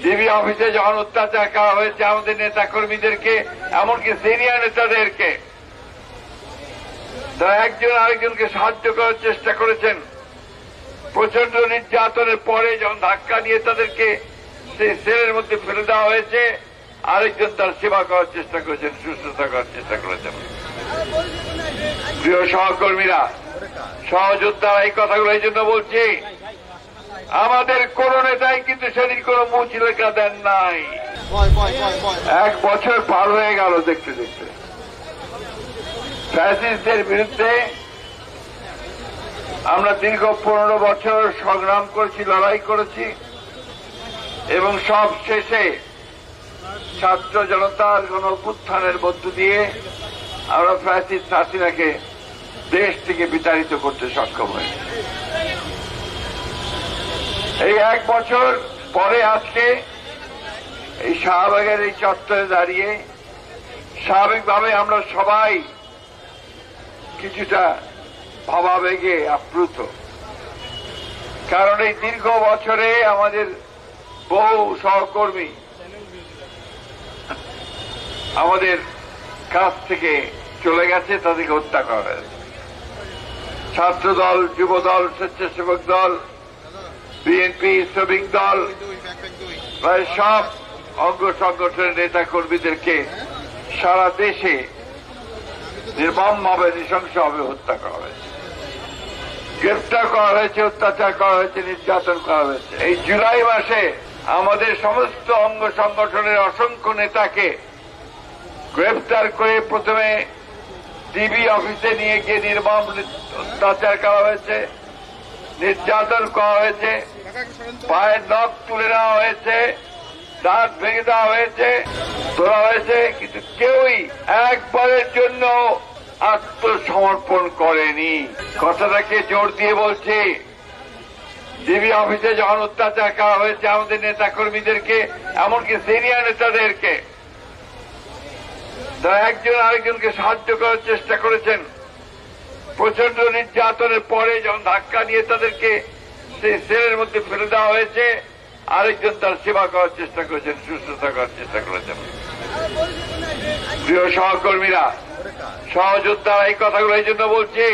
DB অফিসে যখন অত্যাচার করা হয়েছে আমাদের নেতা কর্মীদেরকে, এমমনকি সিনিয়র নেতাদেরকে, তারা একজন আরেকজনকে সাহায্য করার চেষ্টা করেছেন। প্রচন্ড নির্যাতনের পরে যখন ধাক্কা দিয়ে তাদেরকে সেই সেলের মধ্যে ফেলে দেওয়া হয়েছে, আরেকজন তার সেবা করার চেষ্টা করেছেন, সুস্থতা করার চেষ্টা করেছেন। প্রিয় সহকর্মীরা, সহযোদ্ধারা, এই কথাগুলো এই জন্য বলছি, আমাদের কোন নেতাই কিন্তু সেদিন কোন মুচলেখা দেন নাই। 1 বছর পার হয়ে গেল দেখতে দেখতে। ফ্যাসিস্টদের বিরুদ্ধে আমরা দীর্ঘ 15 বছর সংগ্রাম করেছি, লড়াই করেছি, এবং সব শেষে ছাত্র জনতার গণ-অভ্যুত্থানের মধ্য দিয়ে আমরা ফ্যাসিস্ট হাসিনাকে দেশ থেকে বিতাড়িত করতে সক্ষম হয়েছি। এই 1 বছর পরে আজকে এই শাহবাগের এই চত্বরে দাঁড়িয়ে স্বাভাবিকভাবে আমরা সবাই কিছুটা ভাবাবেগে আপ্লুত। কারণ এই দীর্ঘ বছরে আমাদের বহু সহকর্মী আমাদের কাছ থেকে চলে গেছে, তাদেরকে হত্যা করা হয়েছে। ছাত্র দল, যুব দল, স্বেচ্ছাসেবক দল, বিএনপি, শ্রমিক দল, প্রায় সব অঙ্গ সংগঠনের নেতা কর্মীদেরকে সারা দেশে নির্মমভাবে, নৃশংসভাবে হত্যা করা হয়েছে, গ্রেফতার করা হয়েছে, অত্যাচার করা হয়েছে, নির্যাতন করা হয়েছে। এই জুলাই মাসে আমাদের সমস্ত অঙ্গ সংগঠনের অসংখ্য নেতাকে গ্রেফতার করে প্রথমে ডিবি অফিসে নিয়ে গিয়ে নির্মম অত্যাচার করা হয়েছে, নির্যাতন করা হয়েছে, পায়ের নখ তুলে নেওয়া হয়েছে, দাঁত ভেঙে দেওয়া হয়েছে, তোলা হয়েছে, কিন্তু কেউই একবারের জন্য আত্মসমর্পণ করেনি। কথাটাকে জোর দিয়ে বলছি, ডিবি অফিসে যখন অত্যাচার করা হয়েছে আমাদের নেতা কর্মীদেরকে, এমনকি সিনিয়র নেতাদেরকে, তারা একজন আরেকজনকে সাহায্য করার চেষ্টা করেছেন। প্রচন্ড নির্যাতনের পরে যখন ধাক্কা দিয়ে তাদেরকে সেই সেলের মধ্যে ফেলে দেওয়া হয়েছে, আরেকজন তার সেবা করার চেষ্টা করেছেন, সুস্থতা করার চেষ্টা করেছেন। প্রিয় সহকর্মীরা, সহযোদ্ধারা, এই কথাগুলো এই জন্য বলছি,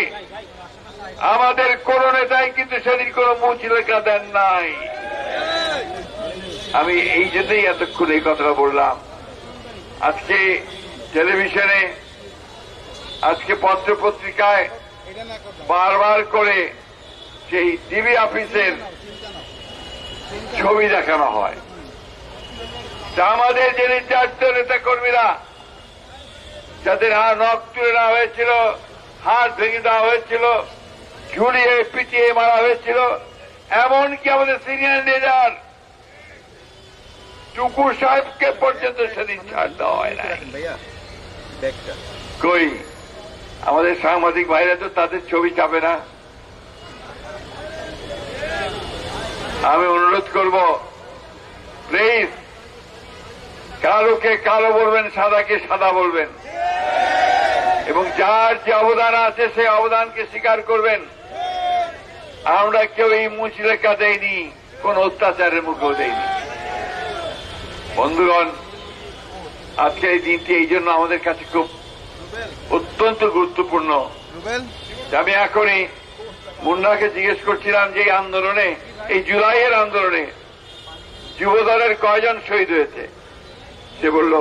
আমাদের কোন নেতাই কিন্তু সেদিন কোন মুচলেখা দেন নাই। আমি এই জন্যই এতক্ষণ এই কথাটা বললাম। আজকে টেলিভিশনে, আজকে পত্রপত্রিকায় বারবার করে সেই ডিবি অফিসের ছবি দেখানো হয়। আমাদের যে নির্যাতিত নেতা কর্মীরা, যাদের নখ তুলে নেওয়া হয়েছিল, হাত ভেঙে দেওয়া হয়েছিল, ঝুলিয়ে পিটিয়ে মারা হয়েছিল, এমনকি আমাদের সিনিয়র লিডার টুকু সাহেবকে পর্যন্ত সেদিন ছাড় দেওয়া হয় না। কই আমাদের সাংবাদিক ভাইরা তো তাদের ছবি চাপে না। আমি অনুরোধ করব, প্লিজ, কালোকে কালো বলবেন, সাদাকে সাদা বলবেন, এবং যার যে অবদান আছে সেই অবদানকে স্বীকার করবেন। আমরা কেউ এই মুচলেখা দেয়নি, কোন অত্যাচারের মুখেও দেয়নি। বন্ধুগণ, আজকে এই দিনটি এই জন্য আমাদের কাছে খুব অত্যন্ত গুরুত্বপূর্ণ। আমি এখনই মুন্নাকে জিজ্ঞেস করছিলাম যে এই আন্দোলনে, এই জুলাইয়ের আন্দোলনে যুবদলের কয়জন শহীদ হয়েছে? সে বলল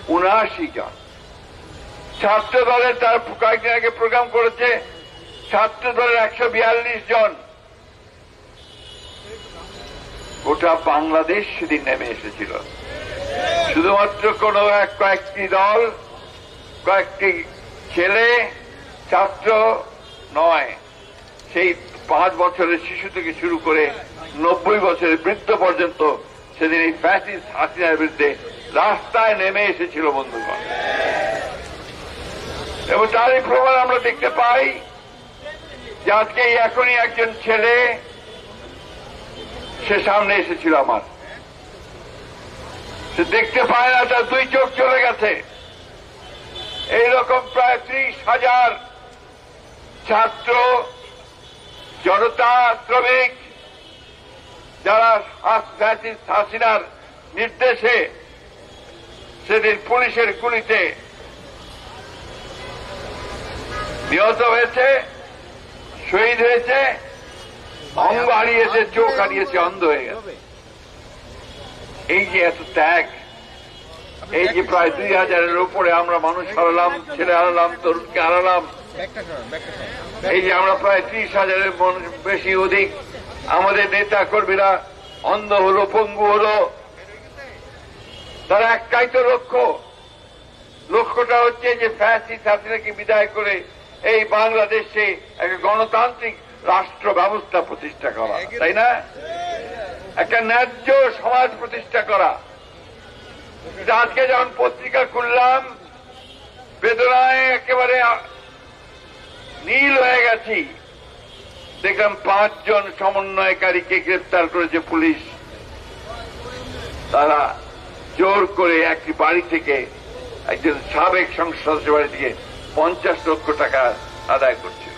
৭৯ জন। ছাত্র দলের তার কয়েকদিন আগে প্রোগ্রাম করেছে, ছাত্র দলের ১৪২ জন। গোটা বাংলাদেশ সেদিন নেমে এসেছিল। শুধুমাত্র কোন কয়েকটি দল, কয়েকটি ছেলে, ছাত্র নয়, সেই ৫ বছরের শিশু থেকে শুরু করে ৯০ বছরের বৃদ্ধ পর্যন্ত সেদিন এই ফ্যাসিস্ট হাসিনার বিরুদ্ধে রাস্তায় নেমে এসেছিল বন্ধুগণ। এবং তারই প্রমাণ আমরা দেখতে পাই যে আজকে এখনই একজন ছেলে, সে সামনে এসেছিল আমার, সে দেখতে পায় না, তার 2 চোখ চলে গেছে। এইরকম প্রায় ৩০,০০০ ছাত্র, জনতা, শ্রমিক যারা ফ্যাসিস্ট হাসিনার নির্দেশে সেদিন পুলিশের গুলিতে নিহত হয়েছে, শহীদ হয়েছে, অঙ্গ হারিয়েছে, চোখ হারিয়েছে, অন্ধ হয়ে গেছে। এই যে এত ত্যাগ, এই যে প্রায় 2000-এর উপরে আমরা মানুষ হারালাম, ছেলে হারালাম, তরুণকে হারালাম, এই যে আমরা প্রায় 30,000-এর বেশি অধিক আমাদের নেতা কর্মীরা অন্ধ হলো, পঙ্গু হলো, তারা একটাই তো লক্ষ্যটা হচ্ছে যে ফ্যাসিস্ট হাসিনাকে বিদায় করে এই বাংলাদেশে একটা গণতান্ত্রিক রাষ্ট্র ব্যবস্থা প্রতিষ্ঠা করা, তাই না? একটা ন্যায্য সমাজ প্রতিষ্ঠা করা। আজকে যখন পত্রিকা খুললাম, বেদনায় একেবারে নীল হয়ে গেছি। দেখলাম 5 জন সমন্বয়কারীকে গ্রেফতার করেছে পুলিশ। তারা জোর করে একটি বাড়ি থেকে, একজন সাবেক সংসদ সদস্যের বাড়ি থেকে 50 লক্ষ টাকা আদায় করছিল।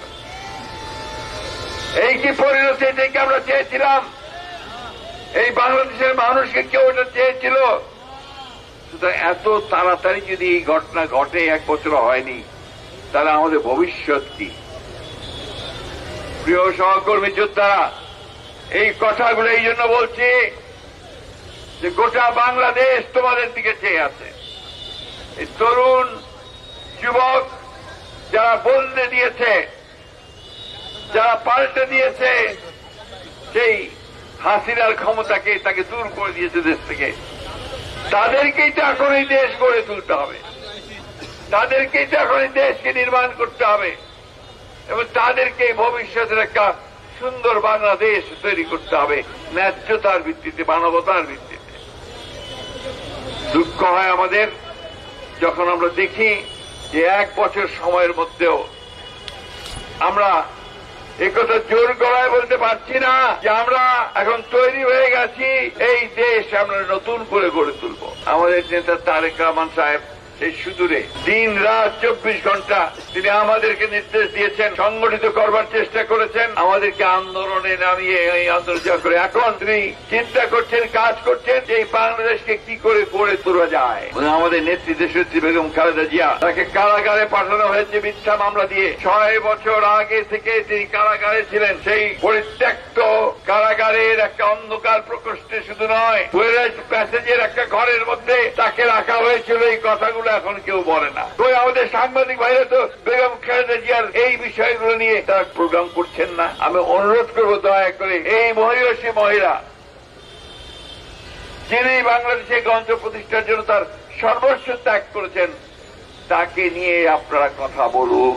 এই কি পরিণতি? এটাকে আমরা চেয়েছিলাম? এই বাংলাদেশের মানুষকে কেউ এটা চেয়েছিল? সুতরাং এত তাড়াতাড়ি যদি এই ঘটনা ঘটে, 1 বছর হয়নি, তাহলে আমাদের ভবিষ্যৎ কি? প্রিয় সহকর্মী যোদ্ধারা, এই কথাগুলো এই জন্য বলছি যে গোটা বাংলাদেশ তোমাদের দিকে চেয়ে আছে। এই তরুণ যুবক যারা বদলে দিয়েছে, যারা পাল্টে দিয়েছে সেই হাসিনার ক্ষমতাকে, তাকে দূর করে দিয়েছে দেশ থেকে, তাদেরকেই তো এখন এই দেশ গড়ে তুলতে হবে, তাদেরকেই তো এখন এই দেশকে নির্মাণ করতে হবে এবং তাদেরকে ভবিষ্যতের একটা সুন্দর বাংলাদেশ তৈরি করতে হবে, ন্যায্যতার ভিত্তিতে, মানবতার ভিত্তিতে। দুঃখ হয় আমাদের যখন আমরা দেখি যে 1 বছর সময়ের মধ্যেও আমরা একথা জোর গলায় বলতে পারছি না যে আমরা এখন তৈরি হয়ে গেছি, এই দেশ আমরা নতুন করে গড়ে তুলব। আমাদের নেতা তারেক রহমান সাহেব সেই সুদূরে দিন রাত 24 ঘন্টা তিনি আমাদেরকে নির্দেশ দিয়েছেন, সংগঠিত করবার চেষ্টা করেছেন, আমাদেরকে আন্দোলনে নামিয়ে এই আন্দোলন করে এখন তিনি চিন্তা করছেন, কাজ করছেন যে এই বাংলাদেশকে কি করে গড়ে তোলা যায়। আমাদের নেত্রী দেশনেত্রী বেগম খালেদা জিয়া, তাকে কারাগারে পাঠানো হয়েছে মিথ্যা মামলা দিয়ে। 6 বছর আগে থেকে তিনি কারাগারে ছিলেন। সেই পরিত্যক্ত কারাগারের একটা অন্ধকার প্রকোষ্ঠে শুধু নয়, টয়লেট প্যাসেজের একটা ঘরের মধ্যে তাকে রাখা হয়েছিল। এই কথাগুলো এখন কেউ বলে না। তো আমাদের সাংবাদিক ভাইরা তো বেগম খালেদা জিয়ার এই বিষয়গুলো নিয়ে তারা প্রোগ্রাম করছেন না। আমি অনুরোধ করবো দয়া করে এই মহিষী মহিলা, যিনি বাংলাদেশে গণতন্ত্র প্রতিষ্ঠার জন্য তার সর্বস্ব ত্যাগ করেছেন, তাকে নিয়ে আপনারা কথা বলুন।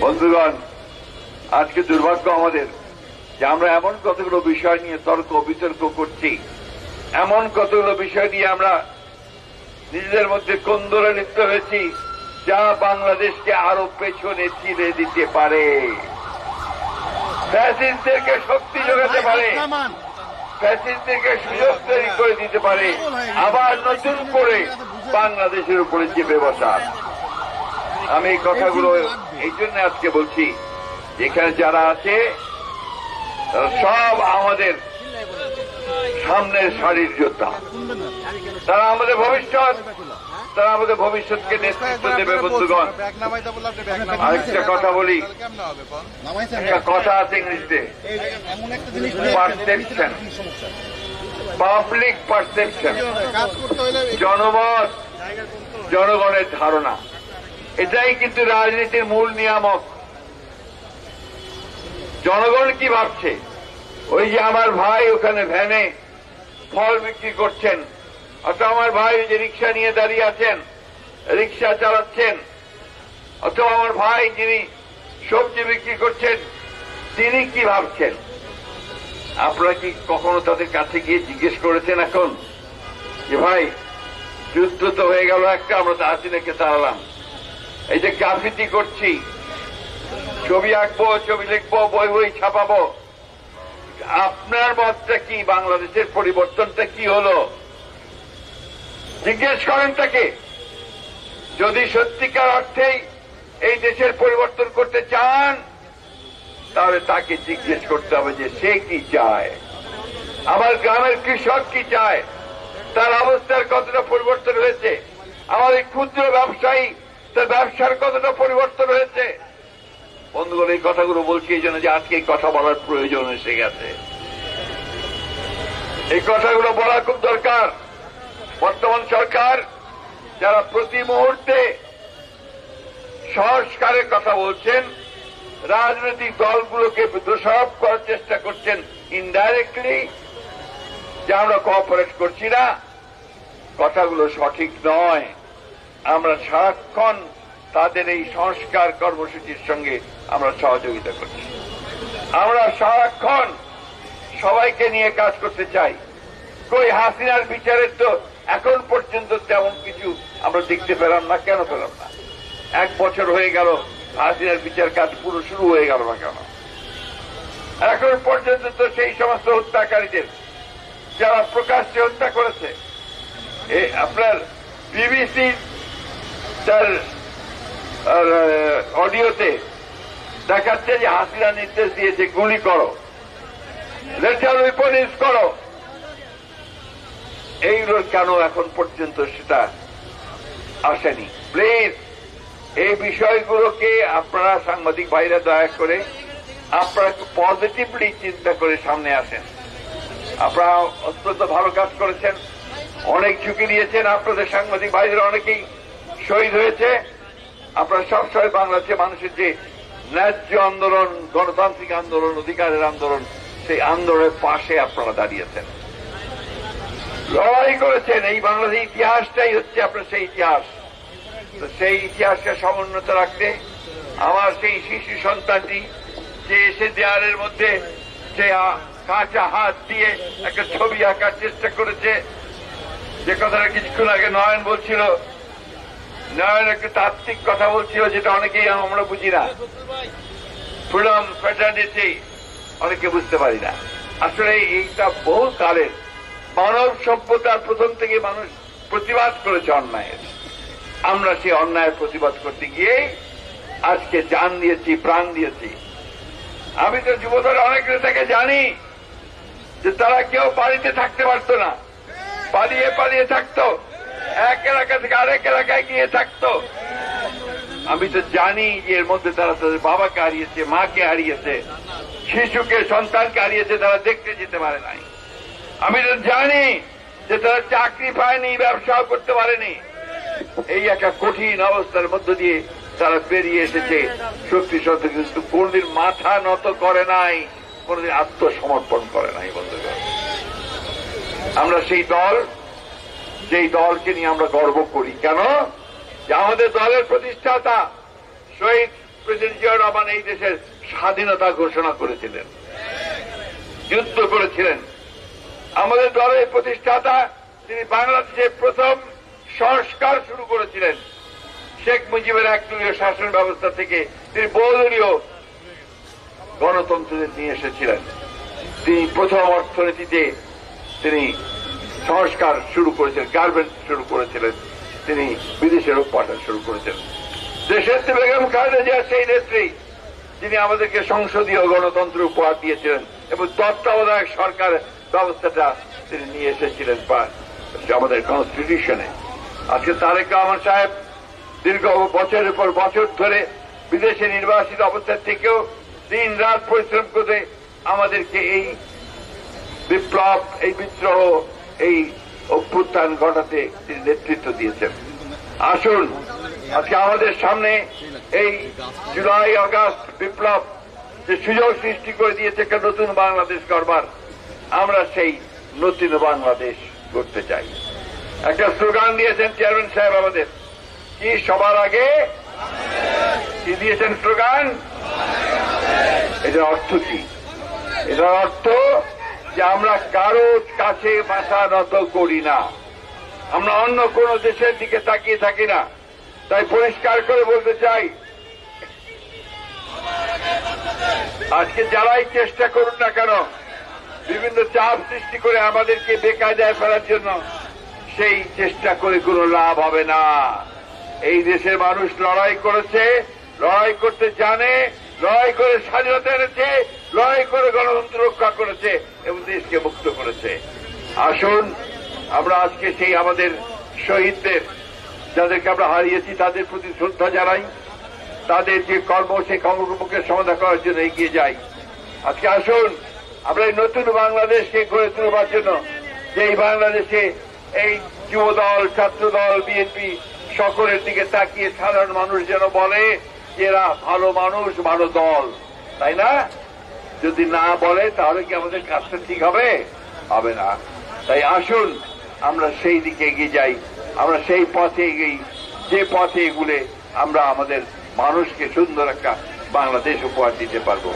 বন্ধুগণ, আজকে দুর্ভাগ্য আমাদের যে আমরা এমন কতগুলো বিষয় নিয়ে তর্ক বিতর্ক করছি, এমন কতগুলো বিষয় নিয়ে আমরা নিজেদের মধ্যে কোন্দলে লিপ্ত হয়েছি, যা বাংলাদেশকে আরো পেছনে ঠেলে দিতে পারে, ফ্যাসিস্টদেরকে শক্তি যোগাতে পারে, ফ্যাসিস্টদেরকে সুযোগ তৈরি করে দিতে পারে, আবার নতুন করে বাংলাদেশের উপরে চেপে বসার। আমি এই কথাগুলো এই জন্য আজকে বলছি, যেখানে যারা আছে তারা সব আমাদের সামনের সারির যোদ্ধা, তারা আমাদের ভবিষ্যৎ, তারা আমাদের ভবিষ্যৎকে নেতৃত্ব দেবে। বন্ধুগণ, আরেকটা কথা বলি, একটা কথা আছে ইংরেজিতে, পারসেপশন, পাবলিক পারসেপশন, জনমত, জনগণের ধারণা, এটাই কিন্তু রাজনীতির মূল নিয়ামক। জনগণ কি ভাবছে? ওই যে আমার ভাই ওখানে ভ্যানে ফল বিক্রি করছেন, অথবা আমার ভাই যে রিক্সা নিয়ে দাঁড়িয়ে আছেন, রিক্সা চালাচ্ছেন, অথবা আমার ভাই যিনি সবজি বিক্রি করছেন, তিনি কি ভাবছেন? আপনারা কি কখনো তাদের কাছে গিয়ে জিজ্ঞেস করেছেন এখন যে ভাই যুদ্ধ তো হয়ে গেল একটা, আমরা তো হাসিনাকে তাড়ালাম, এই যে গ্রাফিতি করছি, ছবি আঁকবো, ছবি লিখবো, বই বই ছাপাবো, আপনার মতটা কি? বাংলাদেশের পরিবর্তনটা কি হলো? জিজ্ঞেস করেন তাকে। যদি সত্যিকার অর্থেই এই দেশের পরিবর্তন করতে চান, তাহলে তাকে জিজ্ঞেস করতে হবে যে সে কি চায়, আমার গ্রামের কৃষক কি চায়, তার অবস্থার কতটা পরিবর্তন হয়েছে, আমাদের ক্ষুদ্র ব্যবসায়ী তার ব্যবসার কতটা পরিবর্তন হয়েছে। বন্ধুগণ, এই কথাগুলো বলছি এই জন্য যে আজকে এই কথা বলার প্রয়োজন এসে গেছে। এই কথাগুলো বলা খুব দরকার। বর্তমান সরকার যারা প্রতি মুহূর্তে সংস্কারের কথা বলছেন, রাজনৈতিক দলগুলোকে দোষারোপ করার চেষ্টা করছেন ইনডাইরেক্টলি, যে আমরা কোঅপারেট করছি না, কথাগুলো সঠিক নয়। আমরা সারাক্ষণ তাদের এই সংস্কার কর্মসূচির সঙ্গে আমরা সহযোগিতা করছি। আমরা সারাক্ষণ সবাইকে নিয়ে কাজ করতে চাই। কই হাসিনার বিচারের তো এখন পর্যন্ত তেমন কিছু আমরা দেখতে পেলাম না। কেন পেলাম না? 1 বছর হয়ে গেল, হাসিনার বিচার কাজ পুরো শুরু হয়ে গেল না কেন? এখন পর্যন্ত তো সেই সমস্ত হত্যাকারীদের যারা প্রকাশ্যে হত্যা করেছে, আপনার বিবিসি তার অডিওতে দেখাচ্ছে যে হাসিনা নির্দেশ দিয়েছে গুলি করো, লেটার উইপন ইউজ করো। এইগুলো কেন এখন পর্যন্ত সেটা আসেনি? প্লিজ এই বিষয়গুলোকে আপনারা সাংবাদিক ভাইরা দয়া করে আপনারা একটু পজিটিভলি চিন্তা করে সামনে আসেন। আপনারা অত্যন্ত ভালো কাজ করেছেন, অনেক ঝুঁকি নিয়েছেন, আপনাদের সাংবাদিক ভাইদের অনেকেই শহীদ হয়েছে। আপনারা সবসময় বাংলাদেশের মানুষের যে ন্যায্য আন্দোলন, গণতান্ত্রিক আন্দোলন, অধিকারের আন্দোলন, সেই আন্দোলনের পাশে আপনারা দাঁড়িয়েছেন, লড়াই করেছেন। এই বাংলাদেশের ইতিহাসটাই হচ্ছে আপনার সেই ইতিহাস। তো সেই ইতিহাসকে সমুন্নত রাখতে আমার সেই শিশু সন্তানটি যে এসে দেয়ালের মধ্যে সে কাঁচা হাত দিয়ে একটা ছবি আঁকার চেষ্টা করেছে, যে কথাটা কিছুক্ষণ আগে নয়ন বলছিল, নয়ন একটা তাত্ত্বিক কথা বলছিল যেটা অনেকেই আমরা বুঝি না। ফ্রিডম, ফ্র্যাটার্নিটি অনেকে বুঝতে পারি না। আসলে এইটা বহু কালের মানব সভ্যতার প্রথম থেকে মানুষ প্রতিবাদ করেছে অন্যায়ের। আমরা সেই অন্যায়ের প্রতিবাদ করতে গিয়ে আজকে জান দিয়েছি, প্রাণ দিয়েছি। আমি তো যুবদল অনেক নেতাকে জানি যে তারা কেউ বাড়িতে থাকতে পারত না, পালিয়ে পালিয়ে থাকতো, এক এলাকা থেকে আরেক এলাকায় গিয়ে থাকতো। আমি তো জানি যে এর মধ্যে তারা তাদের বাবাকে হারিয়েছে, মাকে হারিয়েছে, শিশুকে, সন্তানকে হারিয়েছে, তারা দেখতে যেতে পারে নাই। আমি তো জানি যে তারা চাকরি পায়নি, ব্যবসাও করতে পারেনি। এই একটা কঠিন অবস্থার মধ্য দিয়ে তারা পেরিয়ে এসেছে শক্তি সত্ত্বে, কিন্তু কোনদিন মাথা নত করে নাই, কোনদিন আত্মসমর্পণ করে নাই। বন্ধুগণ, আমরা সেই দল, যেই দলকে নিয়ে আমরা গর্ব করি। কেন? যে আমাদের দলের প্রতিষ্ঠাতা শহীদ প্রেসিডেন্ট জিয়াউর রহমান এই দেশের স্বাধীনতা ঘোষণা করেছিলেন, যুদ্ধ করেছিলেন। আমাদের দলের প্রতিষ্ঠাতা তিনি বাংলাদেশের প্রথম সংস্কার শুরু করেছিলেন। শেখ মুজিবের একদলীয় শাসন ব্যবস্থা থেকে তিনি বহুদলীয় গণতন্ত্র নিয়ে এসেছিলেন। তিনি প্রথম অর্থনীতিতে তিনি সংস্কার শুরু করেছিলেন, গার্মেন্টস শুরু করেছিলেন, তিনি বিদেশে রূপ পাঠান শুরু করেছেন। দেশের বেগম খালেদা জিয়া সেই নেত্রী, যিনি আমাদেরকে সংসদীয় গণতন্ত্র উপহার দিয়েছিলেন এবং তত্ত্বাবধায়ক সরকার ব্যবস্থাটা তিনি নিয়ে এসেছিলেন আমাদের কনস্টিটিউশনে। আজকে তারেক রহমান সাহেব দীর্ঘ বছরের পর বছর ধরে বিদেশে নির্বাসিত অবস্থা থেকেও দিন রাত পরিশ্রম করে আমাদেরকে এই বিপ্লব, এই বিদ্রোহ, এই অভ্যুত্থান ঘটাতে তিনি নেতৃত্ব দিয়েছেন। আসুন আজকে আমাদের সামনে এই জুলাই আগস্ট বিপ্লব যে সুযোগ সৃষ্টি করে দিয়েছে একটা নতুন বাংলাদেশ গড়বার, আমরা সেই নতুন বাংলাদেশ করতে চাই। একটা স্লোগান দিয়েছেন চেয়ারম্যান সাহেব আমাদের, কি সবার আগে কি দিয়েছেন স্লোগান? এটার অর্থ কি? এটার অর্থ যে আমরা কারো কাছে মাথা নত করি না, আমরা অন্য কোন দেশের দিকে তাকিয়ে থাকি না। তাই পরিষ্কার করে বলতে চাই, আজকে যারাই চেষ্টা করুন না কেন বিভিন্ন চাপ সৃষ্টি করে আমাদেরকে বেকায়দায় ফেলার জন্য, সেই চেষ্টা করে কোনো লাভ হবে না। এই দেশের মানুষ লড়াই করেছে, লড়াই করতে জানে, লড়াই করে স্বাধীনতা এনেছে, লড়াই করে গণতন্ত্র রক্ষা করেছে এবং দেশকে মুক্ত করেছে। আসুন আমরা আজকে সেই আমাদের শহীদদের, যাদেরকে আমরা হারিয়েছি, তাদের প্রতি শ্রদ্ধা জানাই, তাদের যে কর্ম সেই কর্মকে সমাধান করার জন্য এগিয়ে যাই। আজকে আসুন আমরা এই নতুন বাংলাদেশকে গড়ে তুলবার জন্য, যে এই বাংলাদেশে এই যুবদল, ছাত্রদল, বিএনপি সকলের দিকে তাকিয়ে সাধারণ মানুষ যেন বলে যে এরা ভালো মানুষ, ভালো দল, তাই না? যদি না বলে তাহলে কি আমাদের কাজটা ঠিক হবে? হবে না। তাই আসুন আমরা সেই দিকে এগিয়ে যাই, আমরা সেই পথে এগিয়ে, যে পথে এগুলে আমরা আমাদের মানুষকে সুন্দর একটা বাংলাদেশ উপহার দিতে পারবো।